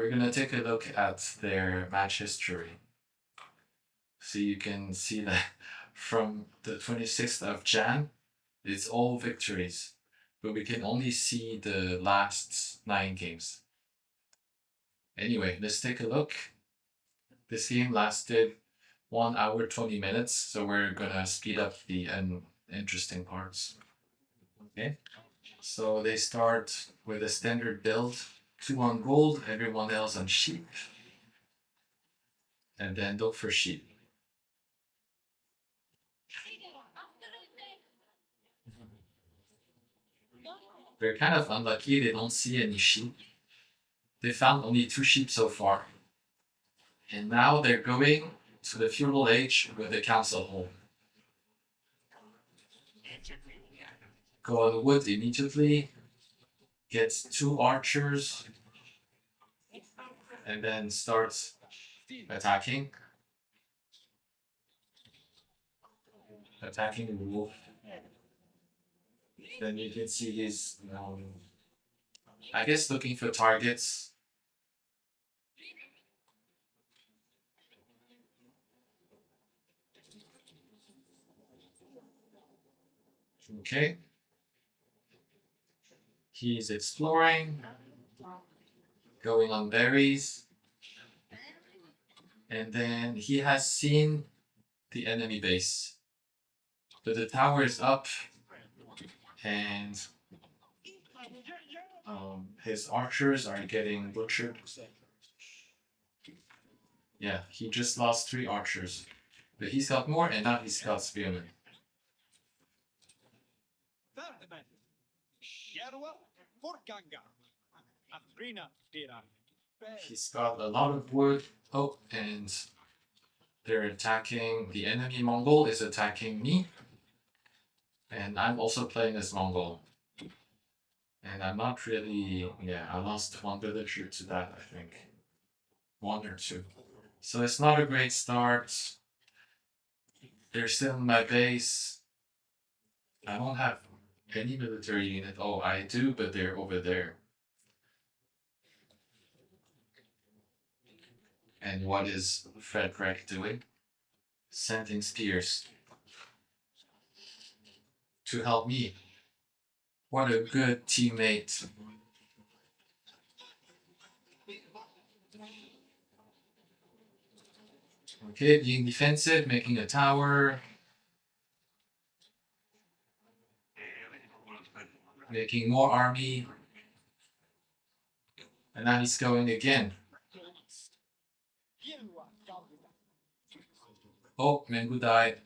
we're gonna take a look at their match history. So you can see that from the 26th of Jan, it's all victories, but we can only see the last 9 games. Anyway, let's take a look. This game lasted 1 hour 20 minutes, so we're gonna speed up the interesting parts. Okay, so they start with a standard build, 2 on gold, everyone else on sheep, and then look for sheep. They're kind of unlucky, they don't see any sheep. They found only 2 sheep so far. And now they're going to the feudal age with the council hall. Go on wood immediately, get 2 archers, and then start attacking. Attacking the wolf. Then you can see he's, I guess, looking for targets. Okay. He's exploring, going on berries, and then he has seen the enemy base. So the tower is up, and his archers are getting butchered. Yeah, he just lost 3 archers, but he's got more, and now he's got spearmen. He's got a lot of wood. Oh, and they're attacking. The enemy Mongol is attacking me, and I'm also playing as Mongol. And I'm not really. Yeah, I lost 1 villager to that, I think. 1 or 2. So it's not a great start. They're still in my base. I don't have any military unit. Oh, I do, but they're over there. And what is Frederick doing? Sending spears to help me. What a good teammate. Okay, being defensive, making a tower. Making more army. And now he's going again. Oh, Mengu died.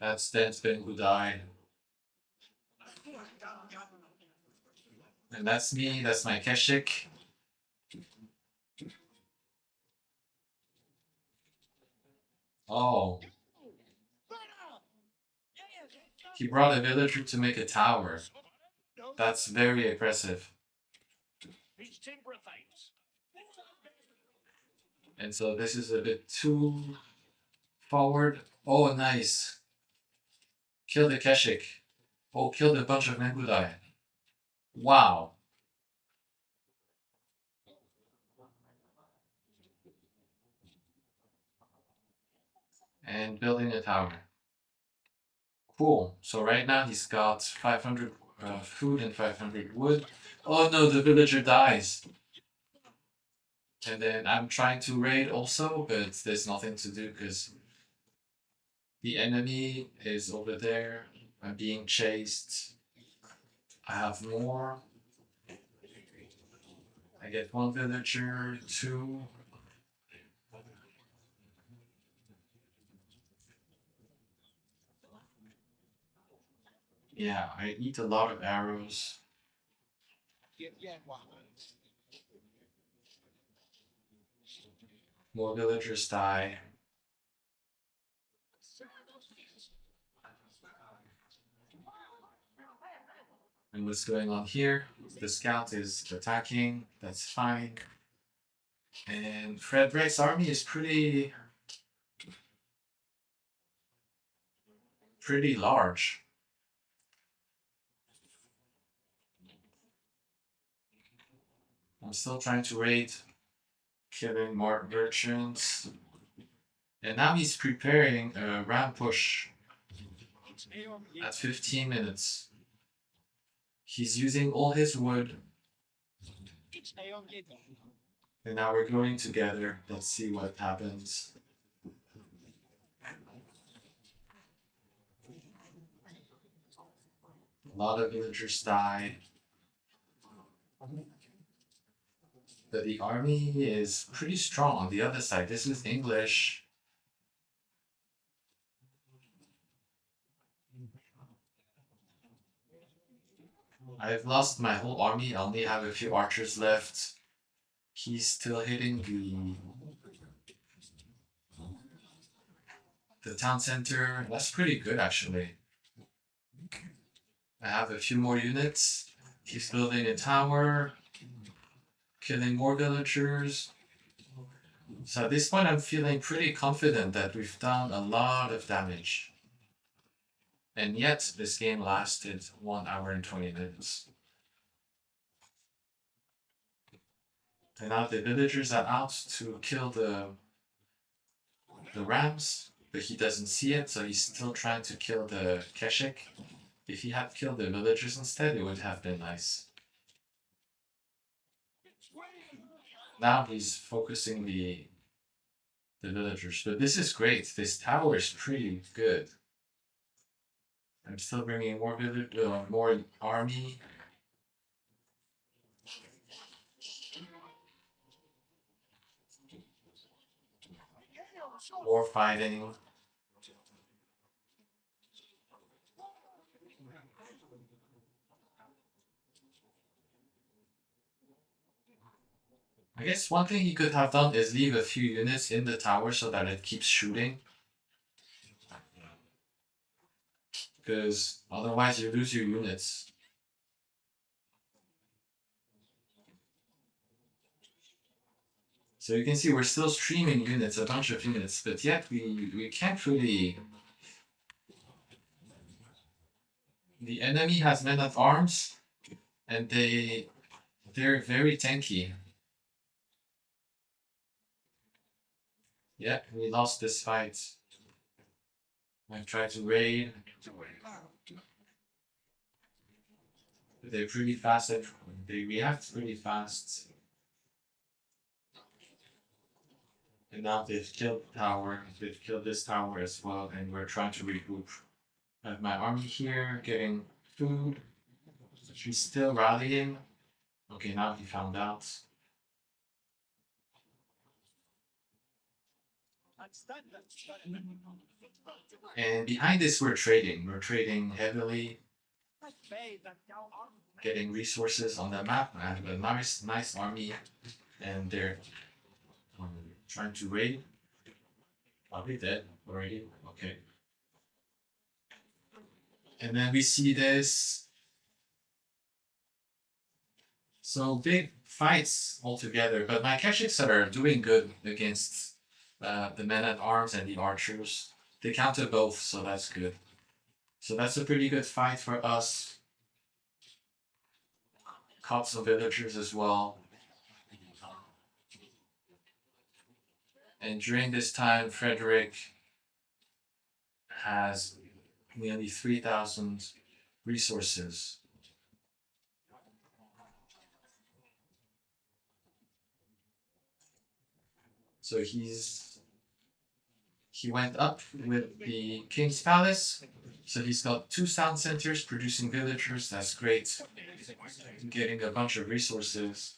That's Ben who died. And that's me, that's my Keshik. Oh. He brought a villager to make a tower. That's very aggressive. And so this is a bit too forward. Oh, nice. Kill the Keshik. Oh, killed a bunch of Mengudai. Wow. And building a tower. Cool. So right now he's got 500 food and 500 wood. Oh no, the villager dies. And then I'm trying to raid also, but there's nothing to do because the enemy is over there. I'm being chased. I have more. I get 1 villager, 2. Yeah, I eat a lot of arrows. More villagers die. And what's going on here? The scout is attacking. That's fine. And Frederick's army is pretty large. I'm still trying to raid, killing more merchants. And now he's preparing a ram push at 15 minutes. He's using all his wood. And now we're going together. Let's see what happens. A lot of villagers die. But the army is pretty strong on the other side. This is English. I've lost my whole army. I only have a few archers left. He's still hitting the town center. That's pretty good actually. I have a few more units. He's building a tower, killing more villagers. So at this point, I'm feeling pretty confident that we've done a lot of damage. And yet, this game lasted 1 hour and 20 minutes. And now the villagers are out to kill the rams, but he doesn't see it, so he's still trying to kill the Keshik. If he had killed the villagers instead, it would have been nice. Now he's focusing the villagers, but this is great. This tower is pretty good. I'm still bringing more more army. More fighting. I guess one thing he could have done is leave a few units in the tower so that it keeps shooting. Because otherwise you lose your units. So you can see we're still streaming units, a bunch of units, but yet we can't really... The enemy has men at arms, and they're very tanky. Yeah, we lost this fight. I tried to raid. They're pretty fast. They react pretty fast. And now they've killed the tower. They've killed this tower as well, and we're trying to regroup. I have my army here, getting food. She's still rallying. Okay, now he found out. And behind this, we're trading. We're trading heavily, getting resources on the map. I have a nice army, and they're trying to raid. Probably dead already. Okay. And then we see this. So big fights altogether, but my Keshiks are doing good against the men at arms and the archers. They counter both, so that's good. So that's a pretty good fight for us. Caught some villagers as well. And during this time, Frederick has nearly 3,000 resources. So he went up with the King's Palace. So he's got 2 sound centers producing villagers. That's great. Getting a bunch of resources.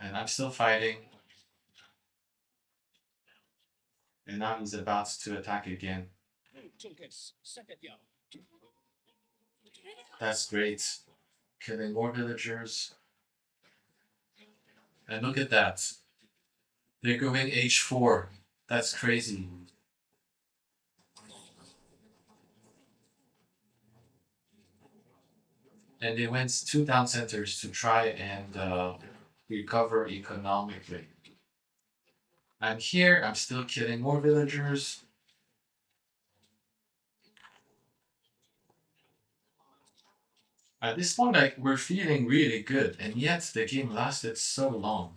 And I'm still fighting. And now he's about to attack again. That's great. Killing more villagers. And look at that. They're going H4. That's crazy. And they went 2 town centers to try and recover economically. I'm here, I'm still killing more villagers. At this point, like, we're feeling really good, and yet the game lasted so long.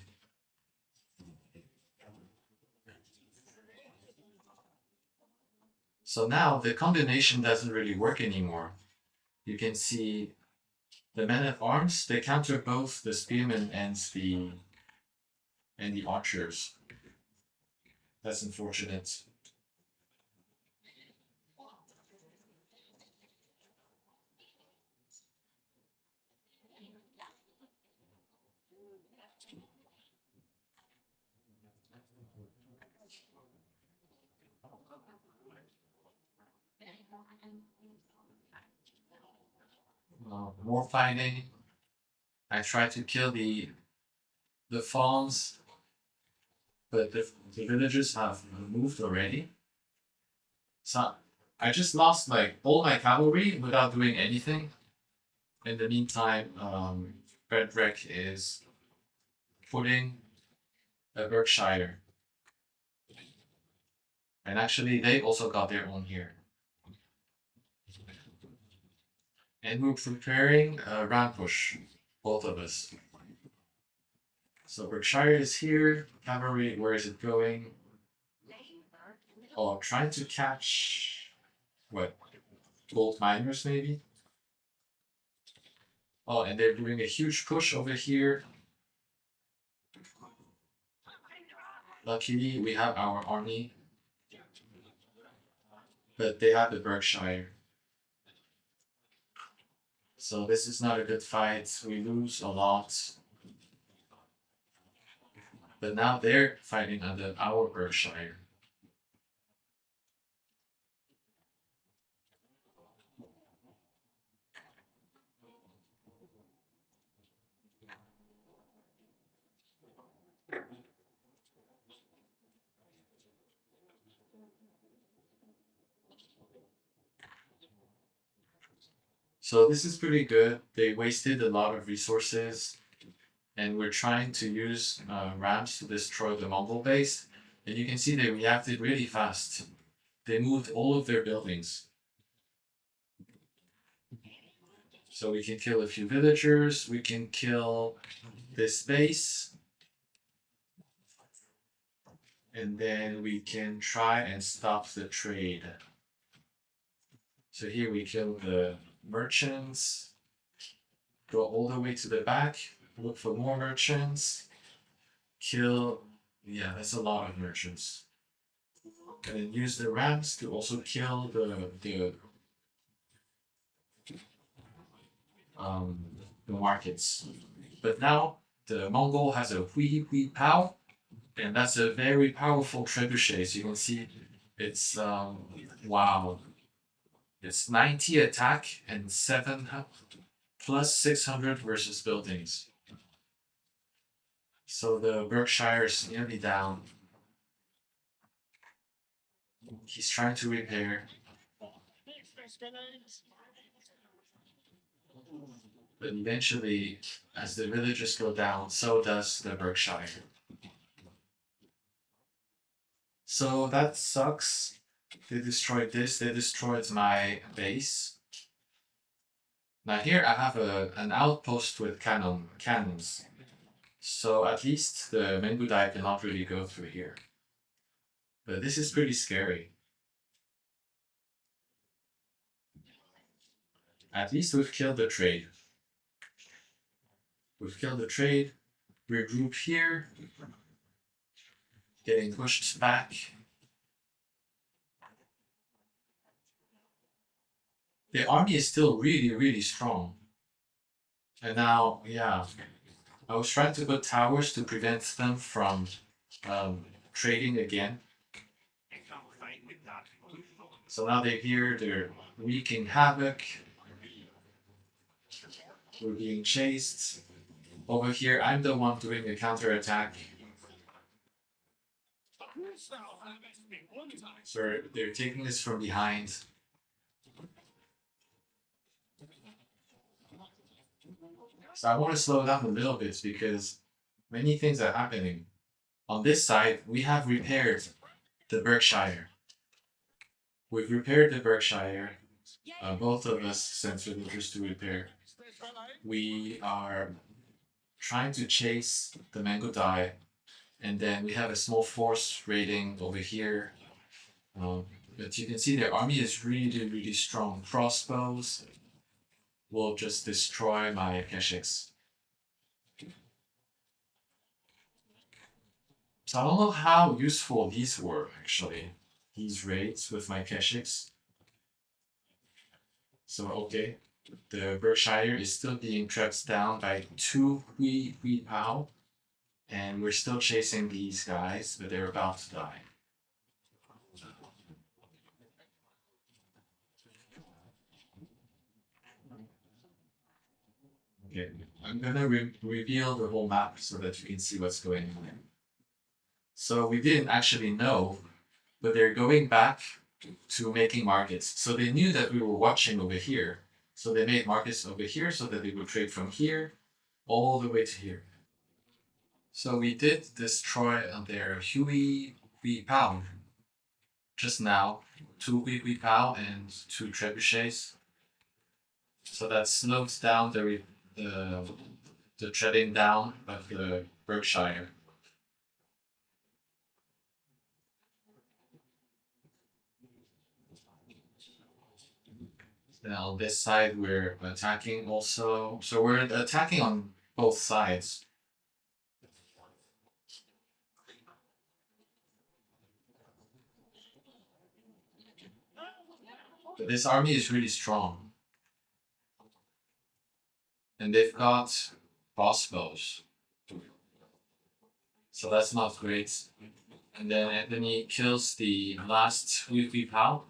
So now the combination doesn't really work anymore. You can see the men at arms, they counter both the spearmen and the archers. That's unfortunate. More fighting. I tried to kill the fawns, but the villagers have moved already. So I just lost like all my cavalry without doing anything. In the meantime, Frederick is putting a Berkshire, and actually they also got their own here. And we're preparing a round push, both of us. So Berkshire is here. Cavalry, where is it going? Oh, trying to catch what? Gold miners, maybe? Oh, and they're doing a huge push over here. Luckily, we have our army, but they have the Berkshire. So this is not a good fight. We lose a lot. But now they're fighting under our Berkshire. So this is pretty good. They wasted a lot of resources, and we're trying to use rams to destroy the Mongol base. And you can see they reacted really fast. They moved all of their buildings. So we can kill a few villagers, we can kill this base, and then we can try and stop the trade. So here we kill the merchants, go all the way to the back, look for more merchants, kill, yeah, that's a lot of merchants. And then use the rams to also kill um, the markets. But now the Mongol has a Hui Hui Pao, and that's a very powerful trebuchet. So you can see it's wow, it's 90 attack and 7 plus 600 versus buildings. So the Berkshire is nearly down. He's trying to repair, but eventually, as the villagers go down, so does the Berkshire. So that sucks. They destroyed this. They destroyed my base. Now here I have an outpost with cannons. So at least the Menbudai cannot really go through here. But this is pretty scary. At least we've killed the trade. We've killed the trade. Regroup here. Getting pushed back. The army is still really, really strong. And now, yeah, I was trying to put towers to prevent them from trading again. So now they're here, they're wreaking havoc. We're being chased. Over here, I'm the one doing a counterattack. So they're taking this from behind. So I want to slow down a little bit because many things are happening. On this side, we have repaired the Berkshire. We've repaired the Berkshire. Both of us sent villagers to repair. we are trying to chase the mango dye, and then we have a small force raiding over here. Um, but you can see their army is really, really strong. Crossbows will just destroy my Keshiks. So I don't know how useful these were actually. These raids with my Keshiks. So okay, the Berkshire is still being trapped down by two Hui Pao, and we're still chasing these guys, but they're about to die. Okay, I'm gonna reveal the whole map so that you can see what's going on. So we didn't actually know, but they're going back to making markets. So they knew that we were watching over here. So they made markets over here so that they would trade from here all the way to here. So we did destroy their Huey Hui Pao just now. Two Hui Pao and two trebuchets. So that slows down the treading down of the Berkshire. Then on this side, we're attacking also. So we're attacking on both sides. But this army is really strong. And they've got crossbows. So that's not great. And then Anthony kills the last Hui Pao.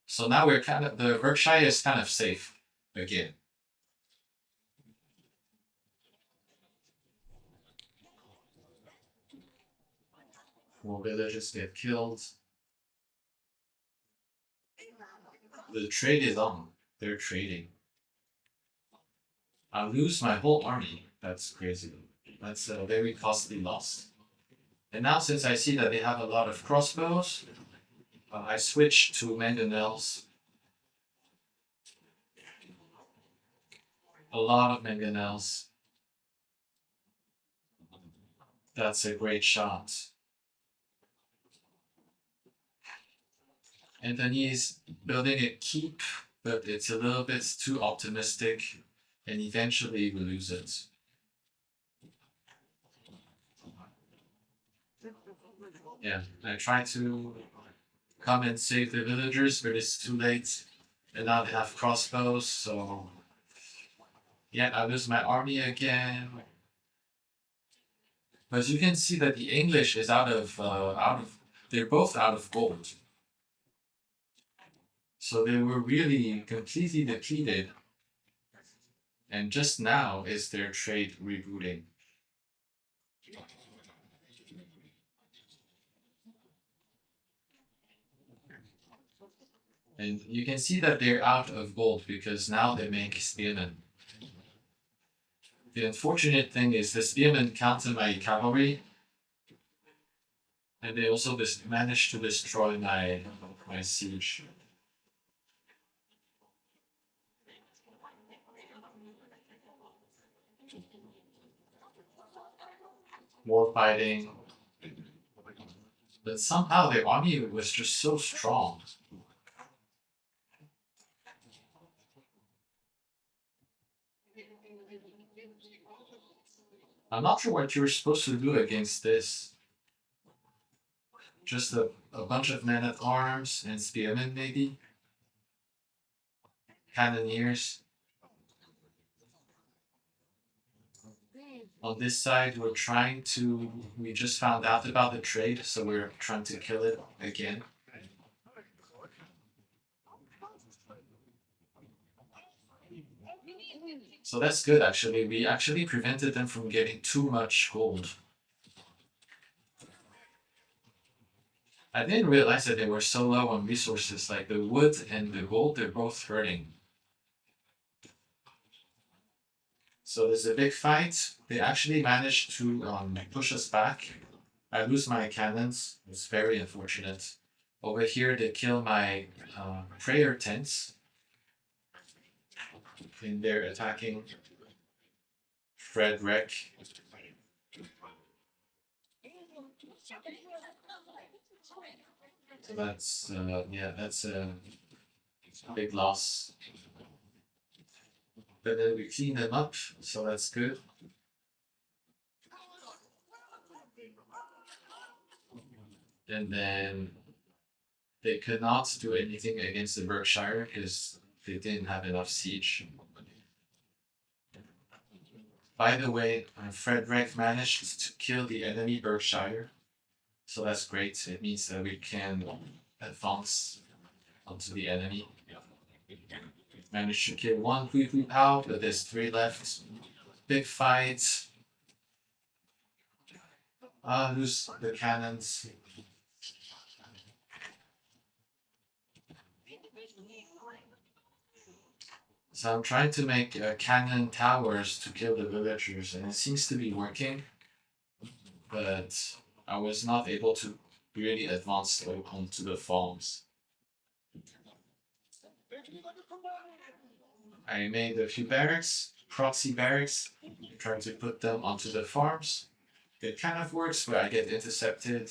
So now we're kind of, the Berkshire is kind of safe again. More villagers get killed. The trade is on. They're trading. I lose my whole army. That's crazy. That's a very costly loss. And now since I see that they have a lot of crossbows, I switch to mangonels. A lot of mangonels. That's a great shot. And then he's building a keep, but it's a little bit too optimistic, and eventually we lose it. Yeah, I try to come and save the villagers, but it's too late. And now they have crossbows, so yeah, I lose my army again. But you can see that the English is they're both out of gold. So they were really completely depleted. And just now is their trade rebooting. And you can see that they're out of gold because now they make spearmen. The unfortunate thing is the spearmen counter my cavalry, and they also managed to destroy my siege. More fighting, but somehow their army was just so strong. I'm not sure what you're supposed to do against this. Just a bunch of men at arms and spearmen, maybe? Cannoneers. On this side, we just found out about the trade, so we're trying to kill it again. So that's good actually. We actually prevented them from getting too much gold. I didn't realize that they were so low on resources, like the wood and the gold, they're both hurting. So there's a big fight. They actually managed to push us back. I lose my cannons. It's very unfortunate. Over here, they kill my prayer tents. in there attacking Frederick. So that's yeah, that's a big loss. But then we clean them up, so that's good. And then they could not do anything against the Berkshire because they didn't have enough siege. By the way, Frederick managed to kill the enemy Berkshire, so that's great. It means that we can advance onto the enemy. Managed to kill one Hui Hui Pao, but there's three left. Big fight. Lose the cannons. So I'm trying to make cannon towers to kill the villagers, and it seems to be working. But I was not able to really advance onto the farms. I made a few barracks, proxy barracks, trying to put them onto the farms. It kind of works, but I get intercepted.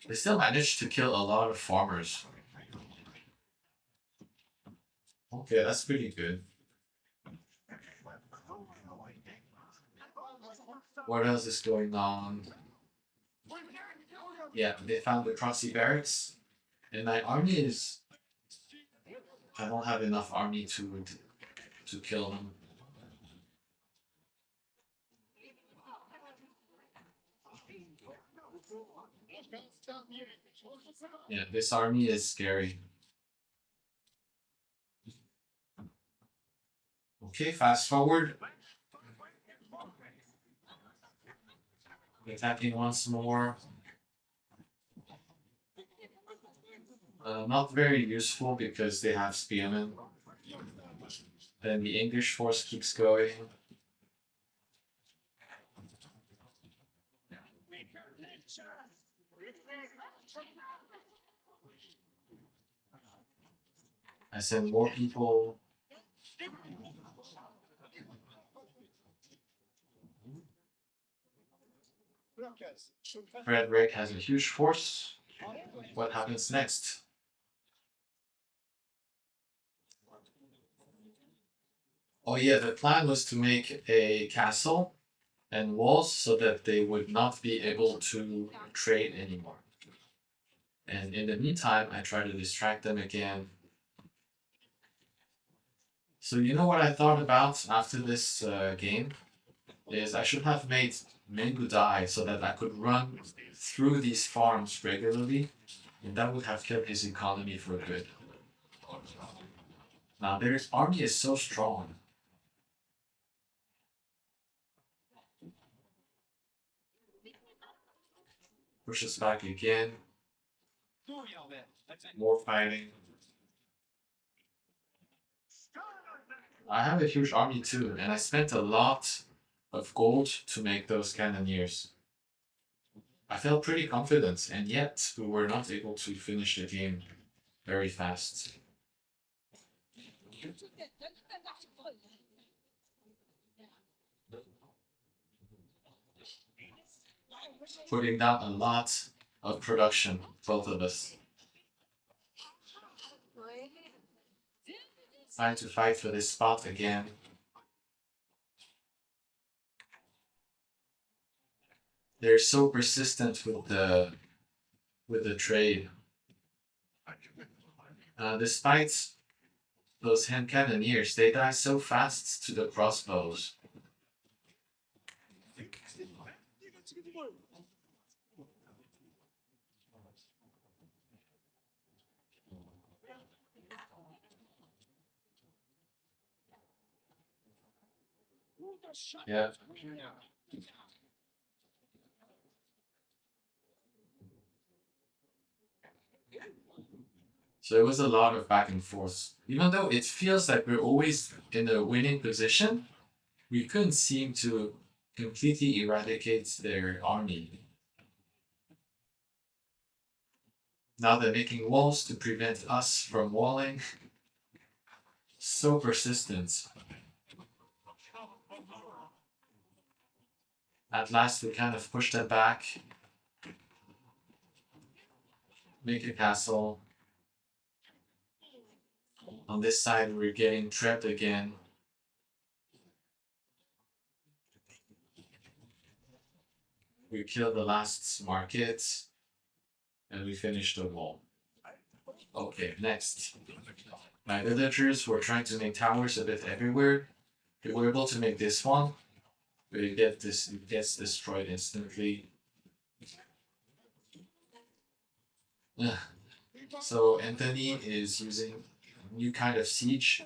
They still managed to kill a lot of farmers. Okay, that's pretty good. What else is going on? Yeah, they found the proxy barracks, and my army is. I don't have enough army to kill them. Yeah, this army is scary. Okay, fast forward. Attacking once more. Not very useful because they have spearmen. Then the English force keeps going. I send more people. Frederick has a huge force. What happens next? Oh yeah, the plan was to make a castle and walls so that they would not be able to trade anymore. And in the meantime, I try to distract them again. So you know what I thought about after this game is I should have made Mengu die so that I could run through these farms regularly, and that would have killed his economy for good. Now their army is so strong. Pushes back again. More fighting. I have a huge army too, and I spent a lot of gold to make those cannoneers. I felt pretty confident, and yet we were not able to finish the game very fast. Putting down a lot of production, both of us. Trying to fight for this spot again. They're so persistent with the trade. Despite those hand cannoneers, they die so fast to the crossbows. Yeah. So it was a lot of back and forth. Even though it feels like we're always in a winning position, we couldn't seem to completely eradicate their army. Now they're making walls to prevent us from walling. So persistent. At last, we kind of push them back, make a castle. On this side, we're getting trapped again. We kill the last market, and we finish the wall. Okay, next. My villagers were trying to make towers a bit everywhere. We were able to make this one. We get this, it gets destroyed instantly. Ugh. So Anthony is using a new kind of siege.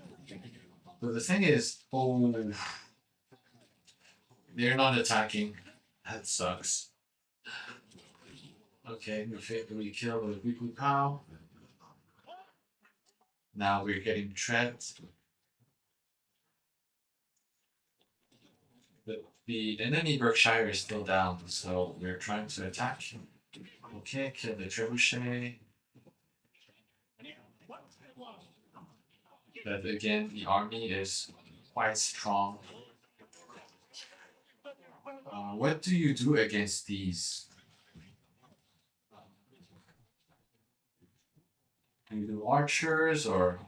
But the thing is, oh, they're not attacking. That sucks. Okay, we kill the Weekly Pow. Now we're getting trapped. But the enemy Berkshire is still down, so we're trying to attack. Okay, kill the Trebuchet. But again, the army is quite strong. What do you do against these? Do you do archers or?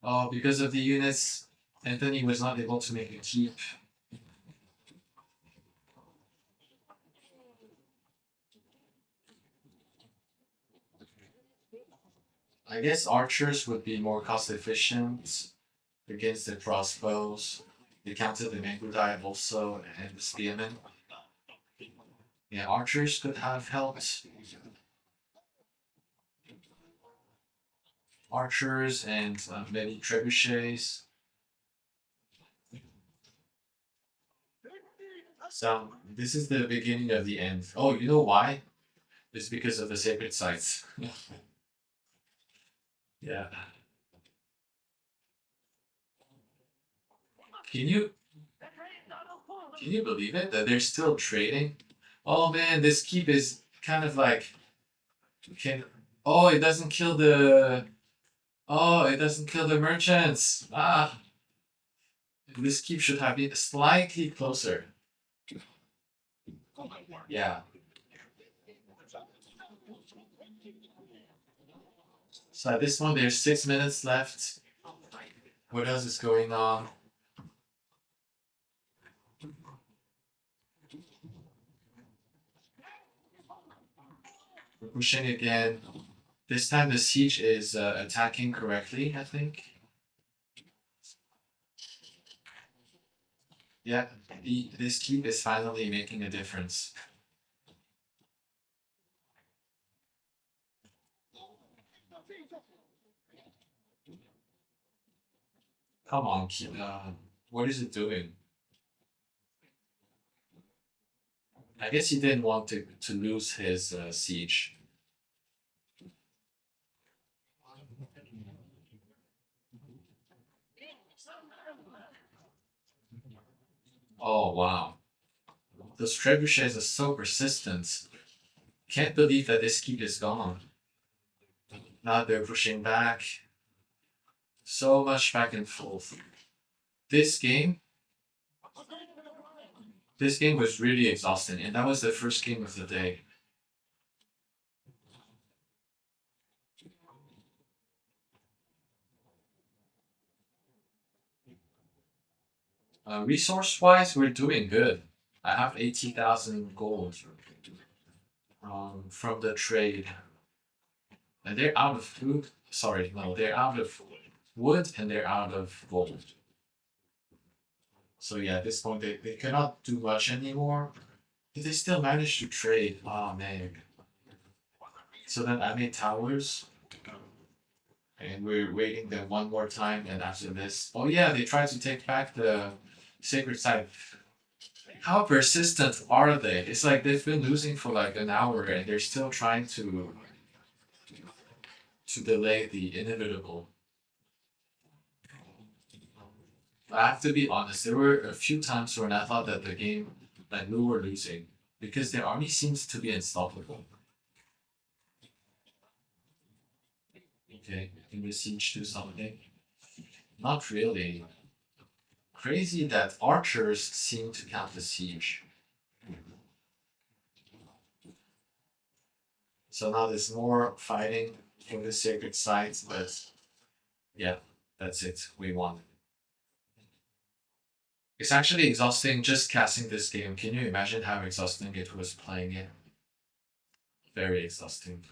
Oh, because of the units, Anthony was not able to make a keep. I guess archers would be more cost efficient against the crossbows. They counted the Mangudai also and the spearmen. Yeah, archers could have helped. Archers and maybe trebuchets. So this is the beginning of the end. Oh, you know why? It's because of the sacred sites. Yeah. Can you can you believe it that they're still trading? Oh man, this keep is kind of like can. Oh, it doesn't kill the. Oh, it doesn't kill the merchants. Ah, this keep should have been slightly closer. Yeah. So at this one, there's 6 minutes left. What else is going on? We're pushing again. This time the siege is attacking correctly, I think. Yeah, this keep is finally making a difference. Come on, keep. What is it doing? I guess he didn't want to lose his siege. Oh wow, those trebuchets are so persistent. Can't believe that this keep is gone. Now they're pushing back. So much back and forth. This game, this game was really exhausting, and that was the first game of the day. Resource-wise, we're doing good. I have 80,000 gold from the trade. And they're out of food. Sorry, no, they're out of wood and they're out of gold. So yeah, at this point they cannot do much anymore. But they still manage to trade. Oh man. So then I made towers and we're waiting them one more time and after this. Oh yeah, they tried to take back the sacred site. How persistent are they? It's like they've been losing for like an hour and they're still trying to delay the inevitable. I have to be honest, there were a few times when I thought that the game, like we were losing, because their army seems to be unstoppable. Okay, can we siege do something? Not really. Crazy that archers seem to count the siege. So now there's more fighting in the sacred sites, but yeah, that's it. We won. It's actually exhausting just casting this game. Can you imagine how exhausting it was playing it? Very exhausting.